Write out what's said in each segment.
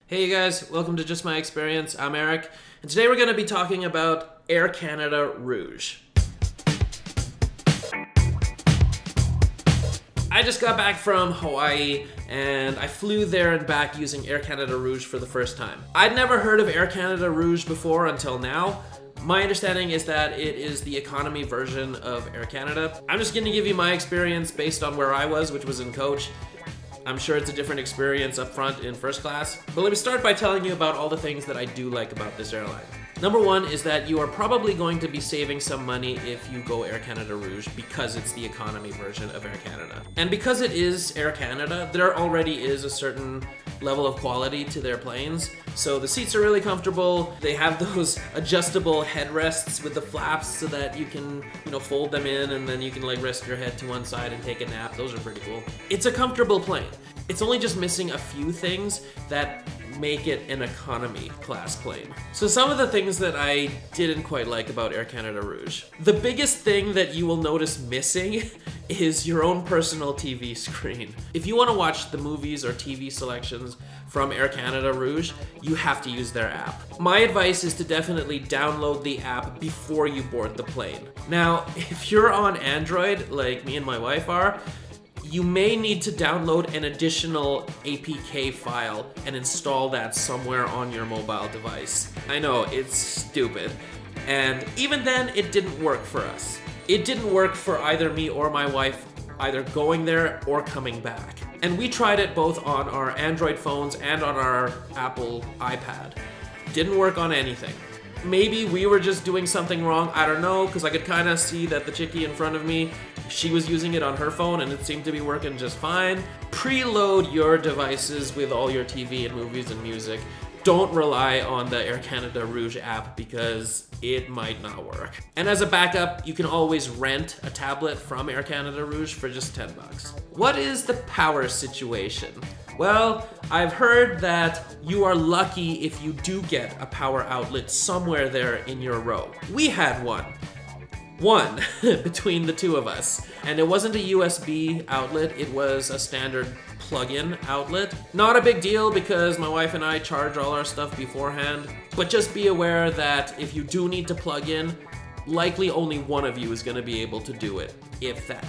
Hey you guys, welcome to Just My Experience. I'm Eric, and today we're going to be talking about Air Canada Rouge. I just got back from Hawaii, and I flew there and back using Air Canada Rouge for the first time. I'd never heard of Air Canada Rouge before until now. My understanding is that it is the economy version of Air Canada. I'm just going to give you my experience based on where I was, which was in coach. I'm sure it's a different experience up front in first class. But let me start by telling you about all the things that I do like about this airline. Number one is that you are probably going to be saving some money if you go Air Canada Rouge because it's the economy version of Air Canada. And because it is Air Canada, there already is a certain level of quality to their planes. So the seats are really comfortable. They have those adjustable headrests with the flaps so that you can, fold them in and then you can like rest your head to one side and take a nap. Those are pretty cool. It's a comfortable plane. It's only just missing a few things that make it an economy class plane. So some of the things that I didn't quite like about Air Canada Rouge. The biggest thing that you will notice missing is your own personal TV screen. If you want to watch the movies or TV selections from Air Canada Rouge, you have to use their app. My advice is to definitely download the app before you board the plane. Now, if you're on Android, like me and my wife are, you may need to download an additional APK file and install that somewhere on your mobile device. I know, it's stupid. And even then, it didn't work for us. It didn't work for either me or my wife, either going there or coming back. And we tried it both on our Android phones and on our Apple iPad. Didn't work on anything. Maybe we were just doing something wrong, I don't know, because I could kind of see that the chickie in front of me, she was using it on her phone and it seemed to be working just fine. Preload your devices with all your TV and movies and music. Don't rely on the Air Canada Rouge app because it might not work. And as a backup, you can always rent a tablet from Air Canada Rouge for just $10. What is the power situation? Well, I've heard that you are lucky if you do get a power outlet somewhere there in your row. We had one between the two of us. And it wasn't a USB outlet, it was a standard plug-in outlet. Not a big deal because my wife and I charge all our stuff beforehand, but just be aware that if you do need to plug in, likely only one of you is going to be able to do it, if that.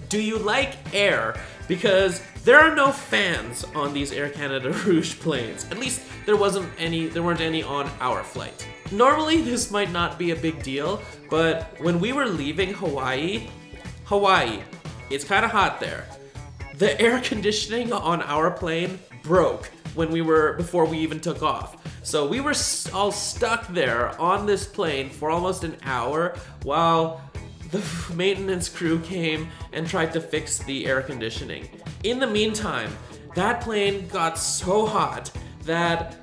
Do you like air? Because there are no fans on these Air Canada Rouge planes. At least there weren't any on our flight. Normally this might not be a big deal, but when we were leaving Hawaii, it's kind of hot there. The air conditioning on our plane broke before we even took off. So we were all stuck there on this plane for almost an hour while the maintenance crew came and tried to fix the air conditioning. In the meantime, that plane got so hot that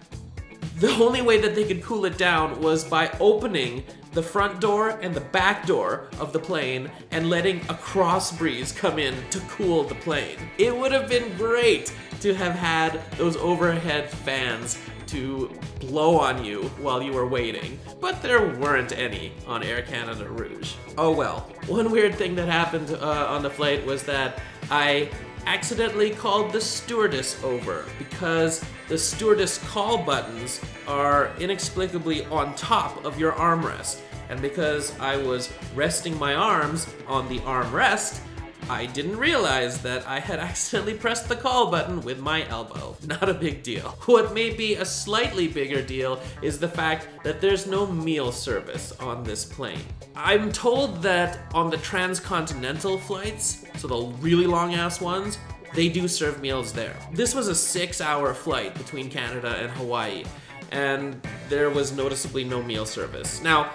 the only way that they could cool it down was by opening the front door and the back door of the plane and letting a cross breeze come in to cool the plane. It would have been great to have had those overhead fans to blow on you while you were waiting, but there weren't any on Air Canada Rouge. Oh well. One weird thing that happened on the flight was that I accidentally called the stewardess over because the stewardess call buttons are inexplicably on top of your armrest. And because I was resting my arms on the armrest, I didn't realize that I had accidentally pressed the call button with my elbow. Not a big deal. What may be a slightly bigger deal is the fact that there's no meal service on this plane. I'm told that on the transcontinental flights, so the really long ass ones, they do serve meals there. This was a 6-hour flight between Canada and Hawaii, and there was noticeably no meal service. Now,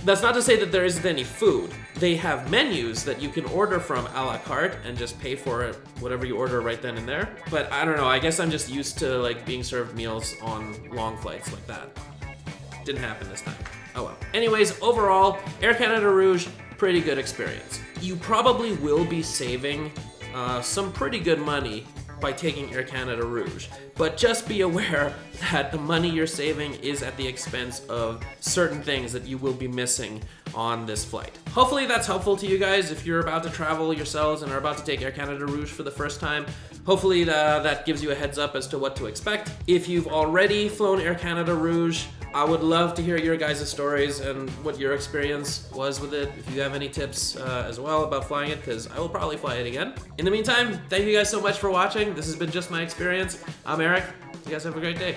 that's not to say that there isn't any food. They have menus that you can order from a la carte and just pay for it, whatever you order right then and there. But I don't know, I guess I'm just used to like being served meals on long flights like that. Didn't happen this time. Oh well. Anyways, overall, Air Canada Rouge, pretty good experience. You probably will be saving some pretty good money by taking Air Canada Rouge. But just be aware that the money you're saving is at the expense of certain things that you will be missing on this flight. Hopefully that's helpful to you guys if you're about to travel yourselves and are about to take Air Canada Rouge for the first time. Hopefully that gives you a heads up as to what to expect. If you've already flown Air Canada Rouge, I would love to hear your guys' stories and what your experience was with it. If you have any tips as well about flying it, because I will probably fly it again. In the meantime, thank you guys so much for watching. This has been Just My Experience. I'm Eric. You guys have a great day.